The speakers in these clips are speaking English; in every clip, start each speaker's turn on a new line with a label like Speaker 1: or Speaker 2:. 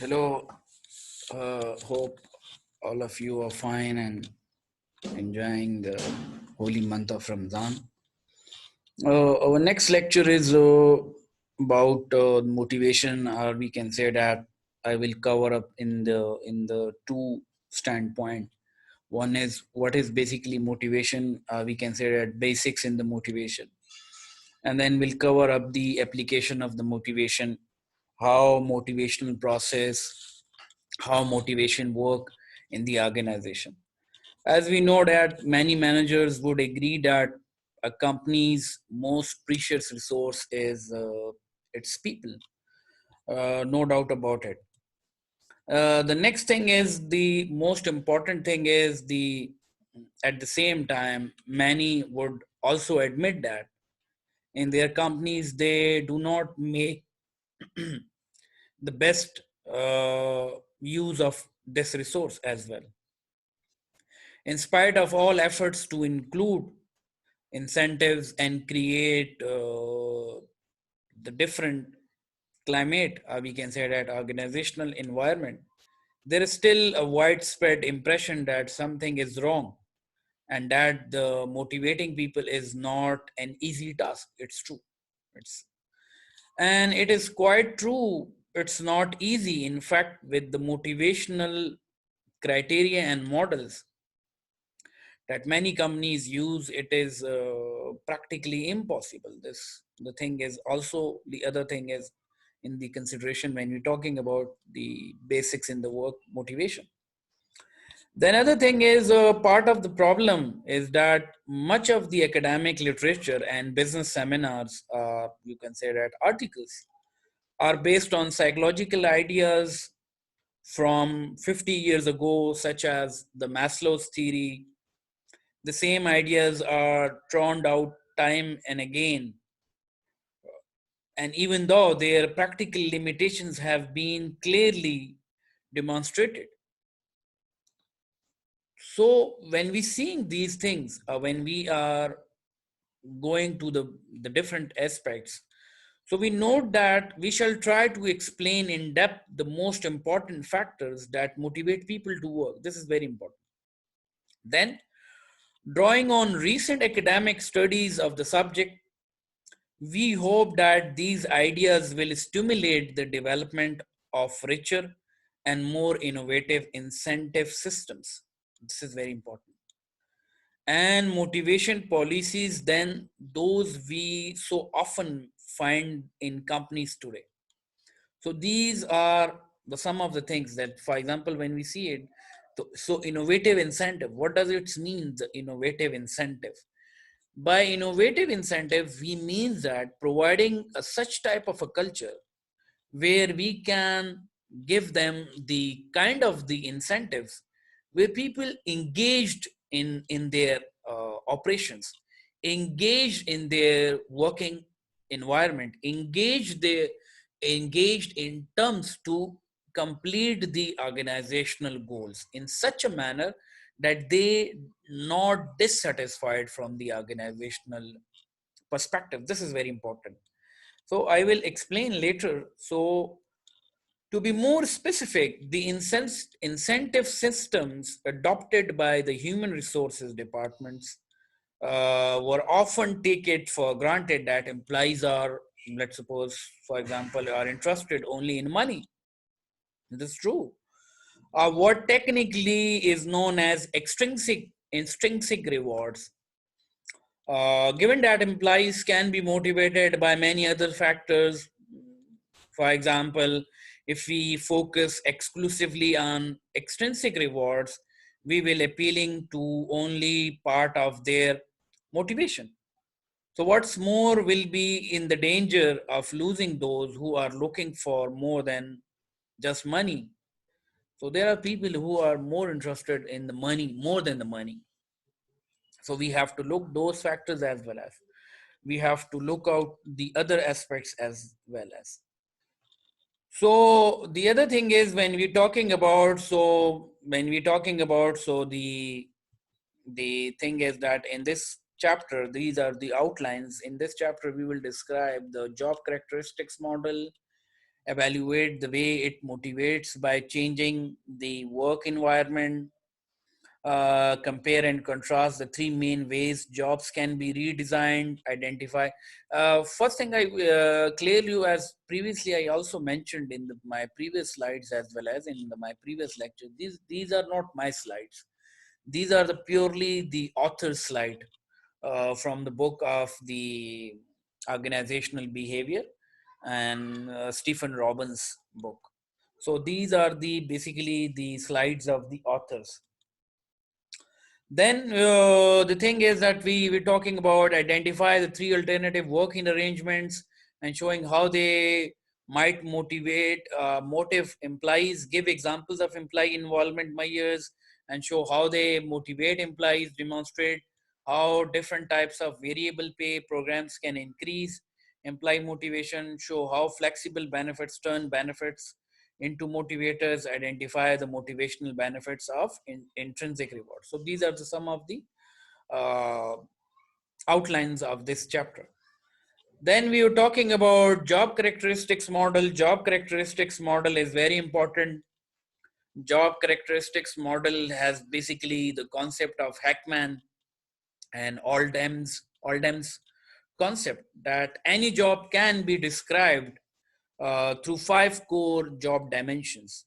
Speaker 1: Hello, hope all of you are fine and enjoying the holy month of Ramadan. Our next lecture is about motivation, or we can say that I will cover up in the two standpoint. One is what is basically motivation. We can say that basics in the motivation, and then we'll cover up the application of the motivation, how motivational process, how motivation work in the organization. As we know that many managers would agree that a company's most precious resource is its people. No doubt about it. The next thing is the most important thing is the at the same time many would also admit that in their companies they do not make the best use of this resource as well. In spite of all efforts to include incentives and create the different climate, we can say that organizational environment, there is still a widespread impression that something is wrong and that the motivating people is not an easy task. It's true. It's and it is quite true. It's not easy. In fact, with the motivational criteria and models that many companies use, it is practically impossible. This the thing is also the other thing is in the consideration when we're talking about the basics in the work motivation. The another thing is part of the problem is that much of the academic literature and business seminars, you can say that articles, are based on psychological ideas from 50 years ago, such as the Maslow's theory. The same ideas are drawn out time and again. And even though their practical limitations have been clearly demonstrated. So when we seeing these things, when we are going to the different aspects, so we note that we shall try to explain in depth the most important factors that motivate people to work. This is very important. Then, drawing on recent academic studies of the subject, we hope that these ideas will stimulate the development of richer and more innovative incentive systems. This is very important. And motivation policies, then those we so often find in companies today. So these are the some of the things that, for example, when we see it, so innovative incentive, what does it mean, the innovative incentive? By innovative incentive, we mean that providing a such type of a culture where we can give them the kind of the incentives where people engaged in their operations, engaged in their working environment, engaged in terms to complete the organizational goals in such a manner that they not dissatisfied from the organizational perspective. This is very important. So I will explain later. So to be more specific, the incentive systems adopted by the human resources departments were often take it for granted that employees are, let's suppose, for example, are interested only in money. This is true. What technically is known as intrinsic rewards. Given that employees can be motivated by many other factors, for example, if we focus exclusively on extrinsic rewards, we will appealing to only part of their motivation. So what's more will be in the danger of losing those who are looking for more than just money. So there are people who are more interested in the money more than the money. So we have to look those factors as well as we have to look out the other aspects as well as. So the other thing is when we're talking about so the thing is that in this chapter these are the outlines. In this chapter we will describe the job characteristics model, evaluate the way it motivates by changing the work environment, compare and contrast the three main ways jobs can be redesigned, identify. First thing I clear you, as previously I also mentioned in my previous slides as well as in my previous lecture, these are not my slides. These are the purely the author's slide from the book of the organizational behavior and Stephen Robbins book. So these are the basically the slides of the authors. Then the thing is that we're talking about identify the three alternative working arrangements and showing how they might motive employees, give examples of employee involvement measures and show how they motivate employees, demonstrate how different types of variable pay programs can increase employee motivation, show how flexible benefits turn benefits into motivators, identify the motivational benefits of intrinsic reward. So these are some of the uh, outlines of this chapter. Then we were talking about job characteristics model. Job characteristics model is very important. Job characteristics model has basically the concept of Hackman and Oldham's concept that any job can be described through 5 core job dimensions.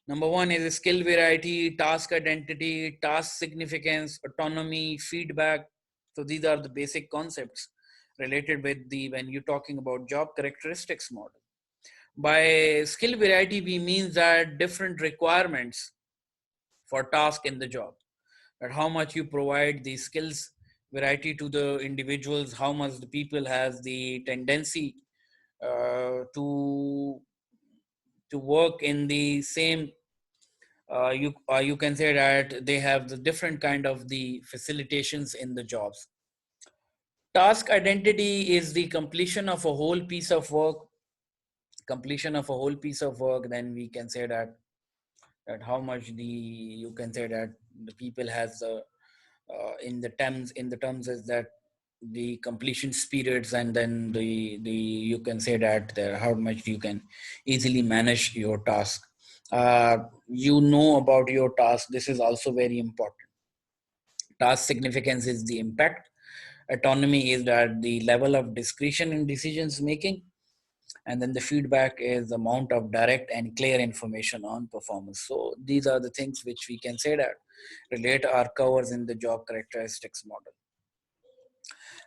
Speaker 1: Number one is skill variety, task identity, task significance, autonomy, feedback. So these are the basic concepts related with the when you're talking about job characteristics model. By skill variety, we mean that different requirements for task in the job. That how much you provide the skills variety to the individuals, how much the people has the tendency to work in the same you can say that they have the different kind of the facilitations in the jobs. Task identity is the completion of a whole piece of work. Completion of a whole piece of work, then we can say that how much the you can say that the people has in the terms is that the completion periods, and then the you can say that how much you can easily manage your task. You know about your task. This is also very important. Task significance is the impact. Autonomy is that the level of discretion in decisions making. And then the feedback is the amount of direct and clear information on performance. So these are the things which we can say that relate our covers in the job characteristics model.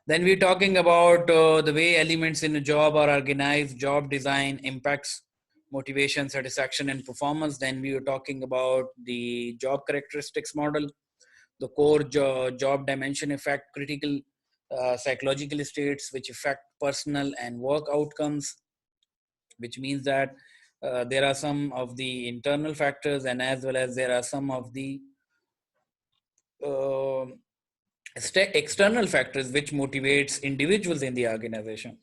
Speaker 1: Then we're talking about the way elements in a job are organized, job design impacts motivation, satisfaction, and performance. Then we were talking about the job characteristics model, the core job dimension effect, critical psychological states which affect personal and work outcomes, which means that there are some of the internal factors and as well as there are some of the uh, external factors which motivates individuals in the organization.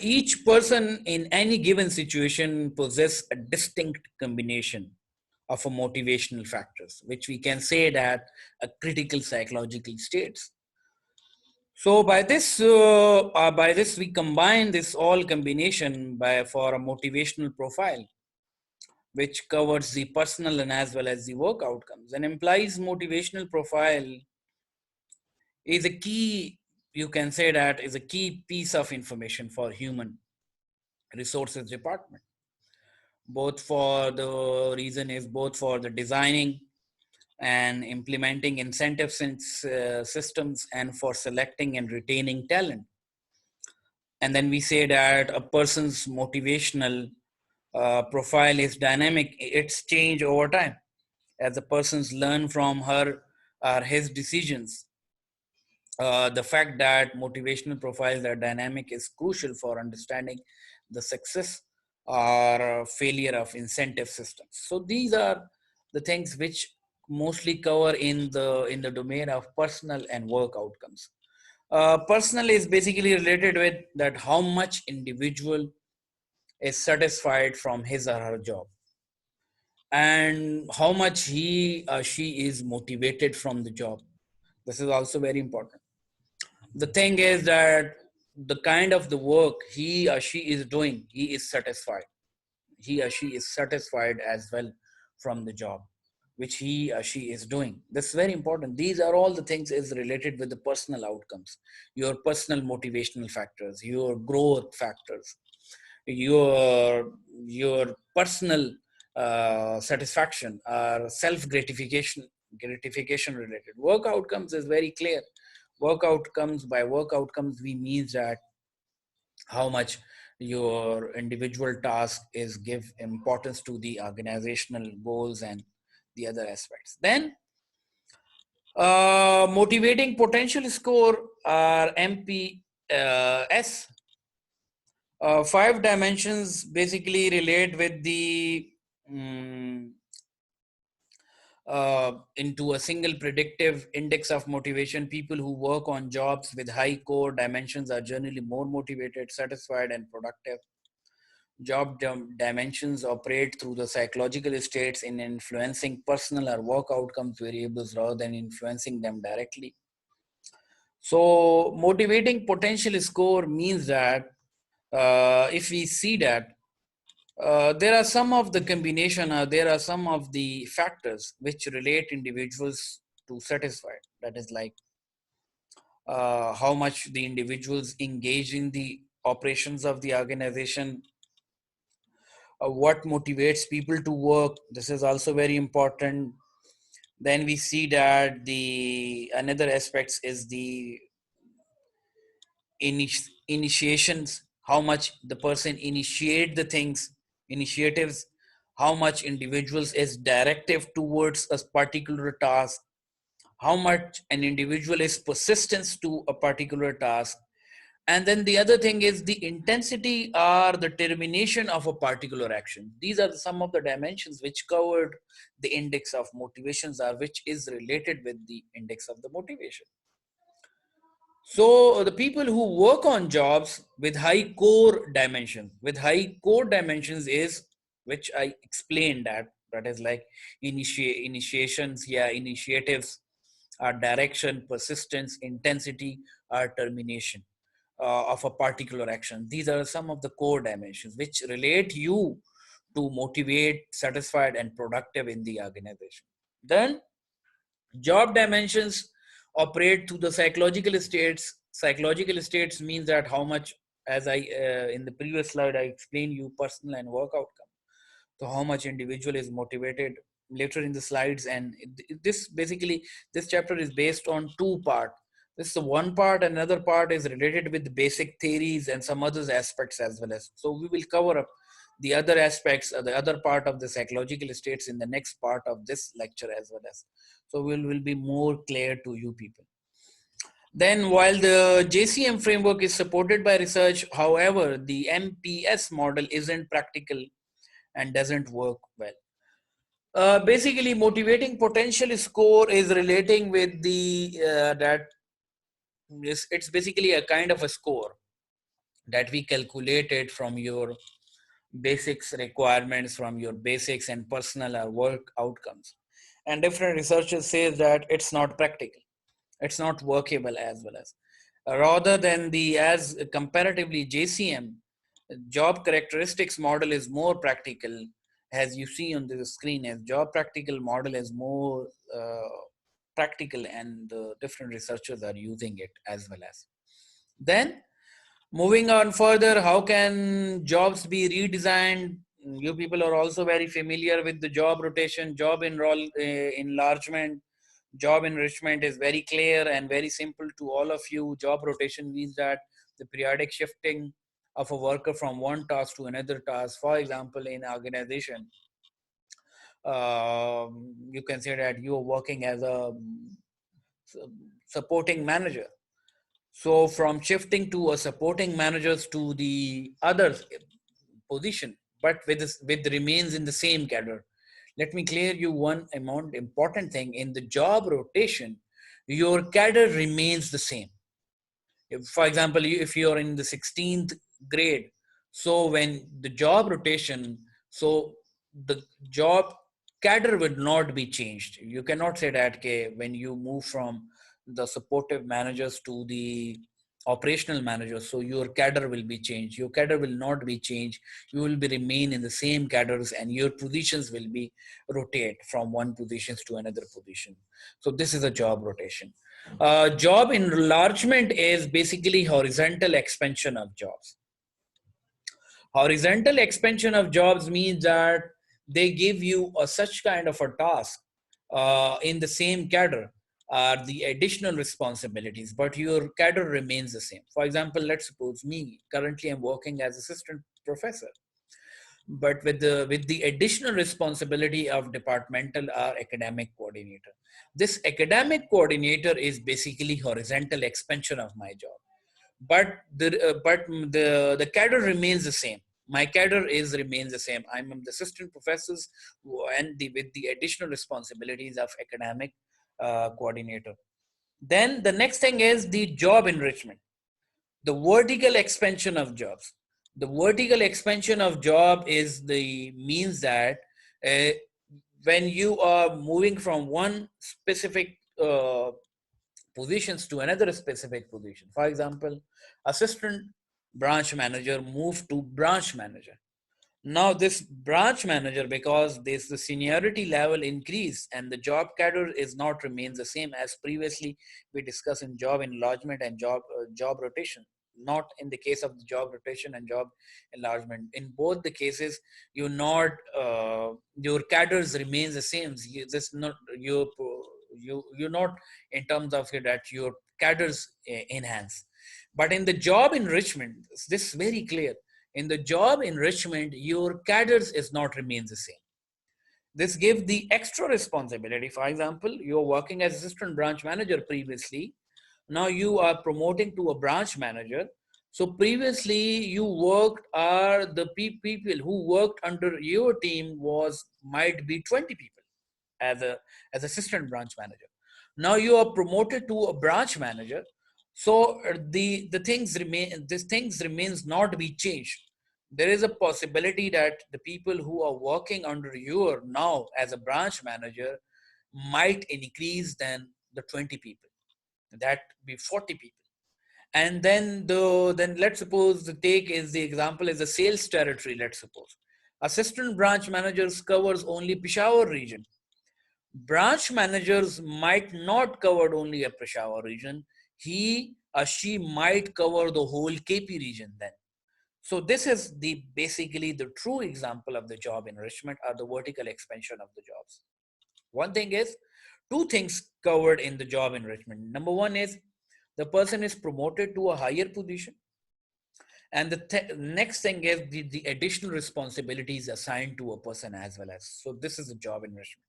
Speaker 1: Each person in any given situation possess a distinct combination of a motivational factors, which we can say that a critical psychological states. So by this we combine this all combination for a motivational profile, which covers the personal and as well as the work outcomes. An employee's motivational profile is a key, you can say that is a key piece of information for human resources department, both for the reason is both for the designing and implementing incentive systems and for selecting and retaining talent. And then we say that a person's motivational profile is dynamic. It's change over time as the persons learn from her or his decisions. The fact that motivational profiles are dynamic is crucial for understanding the success or failure of incentive systems. So these are the things which mostly cover in the domain of personal and work outcomes. Personal is basically related with that how much individual is satisfied from his or her job and how much he or she is motivated from the job. This is also very important. The thing is that the kind of the work he or she is doing, he is satisfied. He or she is satisfied as well from the job which he or she is doing. That's very important. These are all the things is related with the personal outcomes, your personal motivational factors, your growth factors, your personal satisfaction or self gratification related. Work outcomes is very clear. Work outcomes, by work outcomes we mean that how much your individual task is give importance to the organizational goals and the other aspects. Then motivating potential score or MPS. Five dimensions basically relate with the into a single predictive index of motivation. People who work on jobs with high core dimensions are generally more motivated, satisfied, and productive. Job dimensions operate through the psychological states in influencing personal or work outcomes variables rather than influencing them directly. So, motivating potential score means that if we see that there are some of the combination, there are some of the factors which relate individuals to satisfied. That is like how much the individuals engage in the operations of the organization, what motivates people to work. This is also very important. Then we see that the another aspects is the initiations, how much the person initiate the things, initiatives, how much individuals is directive towards a particular task, how much an individual is persistence to a particular task. And then the other thing is the intensity or the termination of a particular action. These are some of the dimensions which covered the index of motivations, or which is related with the index of the motivation. So the people who work on jobs with high core dimensions is, which I explained that is like initiations, yeah, initiatives, direction, persistence, intensity, or termination of a particular action. These are some of the core dimensions which relate you to motivate, satisfied, and productive in the organization. Then job dimensions operate through the psychological states. Psychological states means that how much, as I in the previous slide I explained you personal and work outcome. So how much individual is motivated later in the slides. And this basically, this chapter is based on two part. This is the one part, another part is related with the basic theories and some other aspects as well. As so we will cover up the other aspects, the other part of the psychological states in the next part of this lecture as well. As so will be more clear to you people. Then while the JCM framework is supported by research, however, the MPS model isn't practical and doesn't work well. Basically, motivating potential score is relating with the that it's basically a kind of a score that we calculated from your basics requirements, from your basics and personal or work outcomes. And different researchers say that it's not practical, it's not workable as well. As rather than the as comparatively JCM job characteristics model is more practical. As you see on the screen, as job practical model is more practical, and the different researchers are using it as well. As then moving on further, how can jobs be redesigned? You people are also very familiar with the job rotation, job enlargement, job enrichment is very clear and very simple to all of you. Job rotation means that the periodic shifting of a worker from one task to another task. For example, in organization, you can say that you are working as a supporting manager. So from shifting to a supporting managers to the other position, but with remains in the same cadre. Let me clear you one important thing. In the job rotation, your cadre remains the same. If, for example, if you're in the 16th grade, so when the job rotation, so the job cadre would not be changed. You cannot say that, okay, when you move from the supportive managers to the operational manager. So your cadre will be changed. Your cadre will not be changed. You will be remain in the same cadres, and your positions will be rotate from one positions to another position. So this is a job rotation. Job enlargement is basically horizontal expansion of jobs. Horizontal expansion of jobs means that they give you a such kind of a task in the same cadre are the additional responsibilities, but your cadre remains the same. For example, let's suppose me, currently I'm working as assistant professor, but with the additional responsibility of departmental or academic coordinator. This academic coordinator is basically horizontal expansion of my job, but the cadre remains the same. My cadre is remains the same. I'm the assistant professors and with the additional responsibilities of academic coordinator. Then the next thing is the job enrichment, the vertical expansion of jobs. The vertical expansion of job is the means that uh, when you are moving from one specific positions to another specific position. For example, assistant branch manager moved to branch manager. Now this branch manager, because this the seniority level increase and the job cadre is not remains the same as previously we discussed in job enlargement and job rotation. Not in the case of the job rotation and job enlargement. In both the cases, you not your cadres remains the same. You just not you not in terms of that your cadres enhance. But in the job enrichment, this is very clear. In the job enrichment, your cadres is not remains the same. This gives the extra responsibility. For example, you're working as assistant branch manager previously. Now you are promoting to a branch manager. So previously you worked are the people who worked under your team was might be 20 people as a as assistant branch manager. Now you are promoted to a branch manager. So the things remain, these things remains not to be changed. There is a possibility that the people who are working under you now as a branch manager might increase than the 20 people, that be 40 people. And then let's suppose the take is the example is the sales territory. Let's suppose assistant branch managers covers only Peshawar region. Branch managers might not cover only a Peshawar region. He or she might cover the whole KP region then. So this is the basically the true example of the job enrichment or the vertical expansion of the jobs. One thing is two things covered in the job enrichment. Number one is the person is promoted to a higher position. And the next thing is the additional responsibilities assigned to a person as well as. So this is the job enrichment.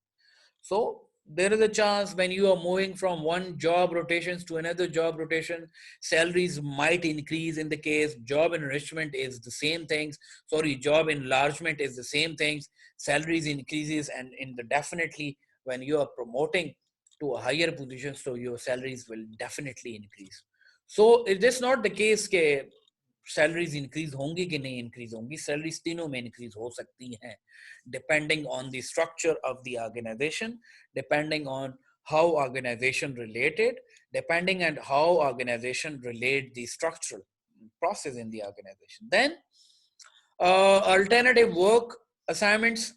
Speaker 1: So there is a chance when you are moving from one job rotations to another job rotation, salaries might increase in the case. Job enrichment is the same things. Sorry, job enlargement is the same things. Salaries increases, and in the definitely when you are promoting to a higher position, so your salaries will definitely increase. So it is not the case that salaries increase होंगी कि नहीं increase होंगी salaries तीनों में increase हो सकती हैं depending on the structure of the organization, depending on how organization related, depending on how organization relate the structural process in the organization. Then alternative work assignments.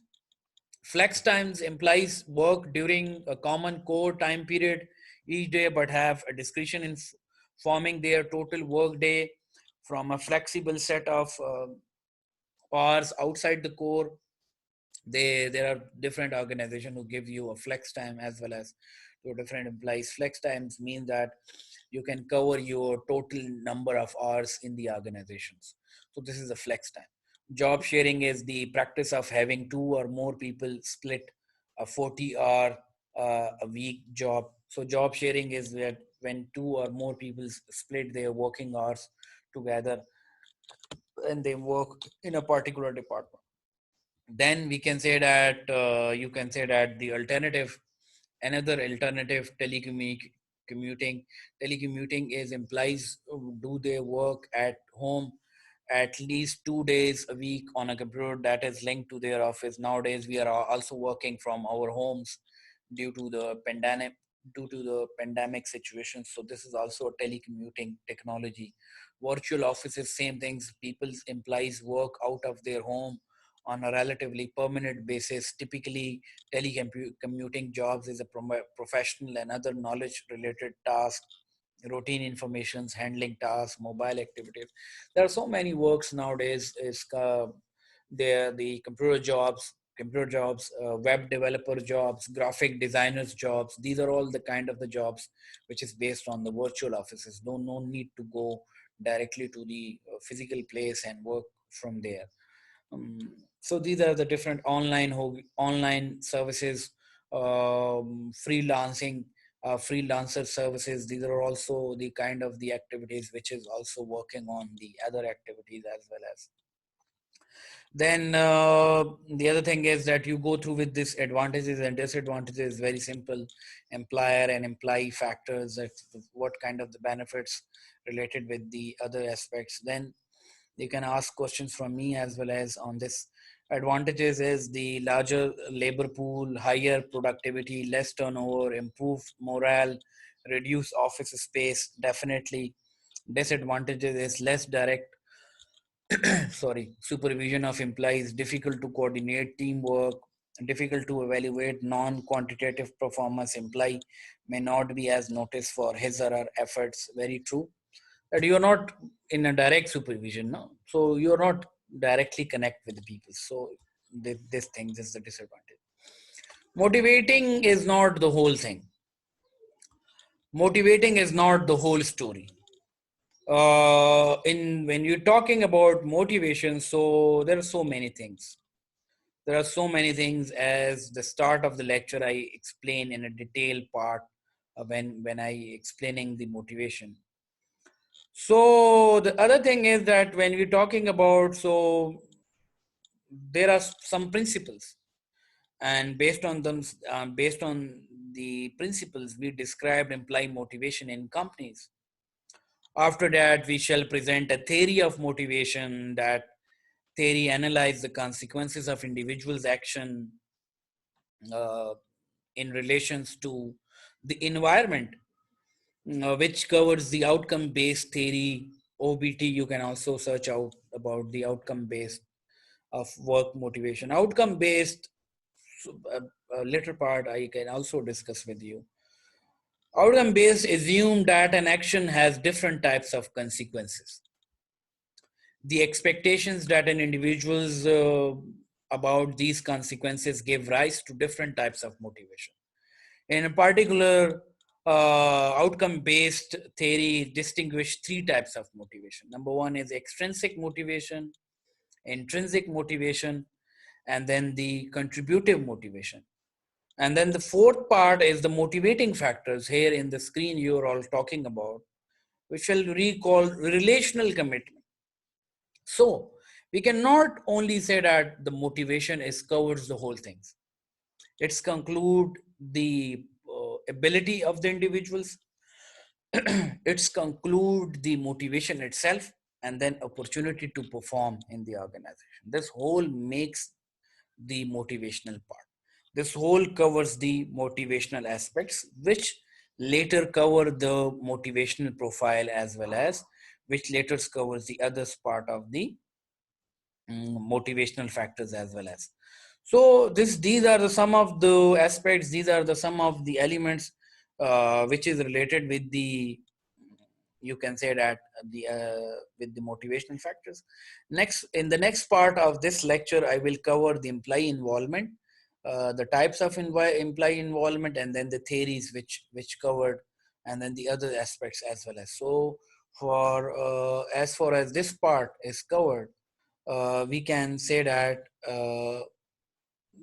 Speaker 1: Flex times implies work during a common core time period each day, but have a discretion in forming their total work day from a flexible set of hours outside the core. There are different organizations who give you a flex time as well as to different employees. Flex times mean that you can cover your total number of hours in the organizations. So this is a flex time. Job sharing is the practice of having two or more people split a 40-hour a week job. So job sharing is that when two or more people split their working hours together and they work in a particular department. Then we can say that you can say that the alternative, another alternative telecommuting is implies do their work at home at least 2 days a week on a computer that is linked to their office. Nowadays we are also working from our homes due to the due to the pandemic situation. So this is also a telecommuting technology. Virtual offices, same things. People's employees work out of their home on a relatively permanent basis. Typically, telecommuting jobs is a professional and other knowledge related task, routine informations, handling tasks, mobile activities. There are so many works nowadays. Is there the computer jobs, web developer jobs, graphic designers jobs. These are all the kind of the jobs which is based on the virtual offices. No need to go directly to the physical place and work from there. So these are the different online services, freelancing, freelancer services. These are also the kind of the activities which is also working on the other activities as well as. Then the other thing is that you go through with this advantages and disadvantages. Very simple: employer and employee factors. That what kind of the benefits related with the other aspects. Then you can ask questions from me as well as on this. Advantages is the larger labor pool, higher productivity, less turnover, improved morale, reduce office space. Definitely. Disadvantages is less direct sorry, supervision of employees, difficult to coordinate teamwork, difficult to evaluate non-quantitative performance. Employee may not be as noticed for his or her efforts. Very true. That you're not in a direct supervision, no? So you're not directly connect with the people. So this thing is the disadvantage. Motivating is not the whole thing. Motivating is not the whole story. In when you're talking about motivation, so there are so many things. There are so many things. As the start of the lecture, I explain in a detailed part when I explaining the motivation. So the other thing is that when we're talking about, so there are some principles, and based on them, based on the principles, we described employee motivation in companies. After that, we shall present a theory of motivation. That theory analyze the consequences of individuals' action uh, in relations to the environment, which covers the outcome-based theory. OBT, you can also search out about the outcome-based of work motivation. Outcome-based, later part I can also discuss with you. Outcome-based assume that an action has different types of consequences. The expectations that an individual's about these consequences give rise to different types of motivation. In a particular, outcome-based theory distinguish three types of motivation. Number one is extrinsic motivation, intrinsic motivation, and then the contributive motivation. And then the fourth part is the motivating factors. Here in the screen you're all talking about, which shall recall relational commitment. So we cannot only say that the motivation is covers the whole things. It's conclude the ability of the individuals. It's conclude the motivation itself, and then opportunity to perform in the organization. This whole makes the motivational part. This whole covers the motivational aspects, which later cover the motivational profile, as well as which later covers the others part of the motivational factors as well as. So these are the some of the aspects. These are the some of the elements which is related with the, you can say that the with the motivational factors. Next, in the next part of this lecture, I will cover the employee involvement, the types of employee involvement, and then the theories which covered, and then the other aspects as well as. So for as far as this part is covered, we can say that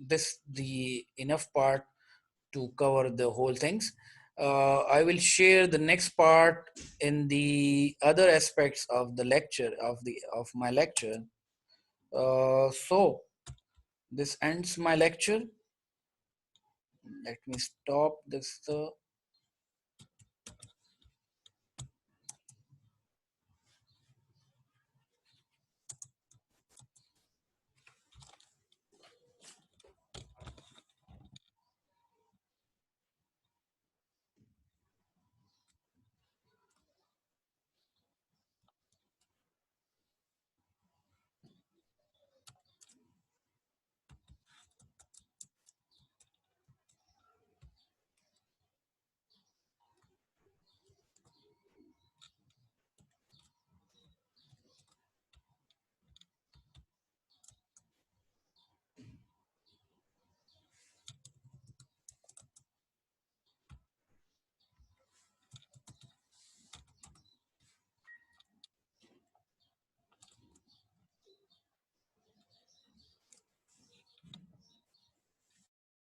Speaker 1: this the enough part to cover the whole things. I will share the next part in the other aspects of the lecture of my lecture. So this ends my lecture. Let me stop this.